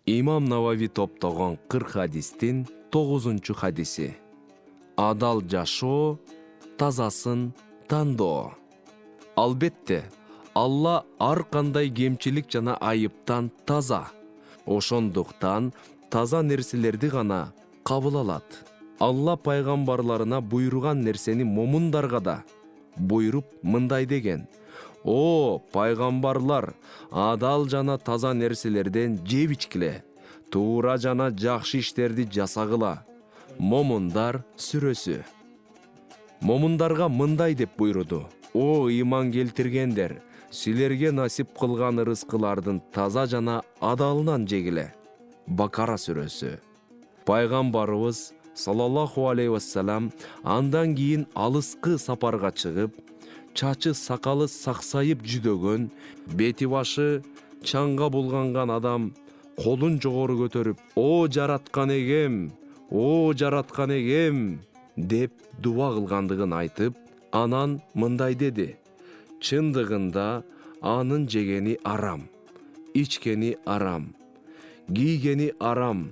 Имам Навави топтогон 40 хадистин 9 хадиси. Адал жашоо, тазасын тандоо. Албетте, Алла ар кандай кемчилик жана айыптан таза. Ошондуктан таза нерселерди гана кабыл алат. Алла пайгамбарларына буйруган нерсени момундарга да буйруп мындай деген: О, пайгамбарлар, адал жана таза нерселерден жеп ичкиле, туура жана жакшы иштерди жасагыла. Момундар сүрөсү. Момундарга мындай деп буйруду: О, иман келтиргендер, силерге насип кылган ырыскылардын таза жана адалынан жегиле. Бакара сүрөсү. Пайгамбарыбыз саллаллаху алейхи вассалам андан кийин алыскы сапарга чыгып, чачы сакалы саксайып жүдөгөн, бети башы чаңга булганган адам колун жогору көтөрүп: О жараткан эгем, о жараткан эгем деп дуа кылгандыгын айтып, анан мындай деди: чындыгында анын жегени арам, ичкени арам, кийгени арам,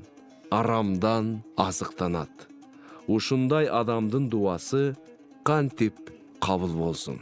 арамдан азыктанат. Ушундай адамдын дуасы кантип кабыл болсун.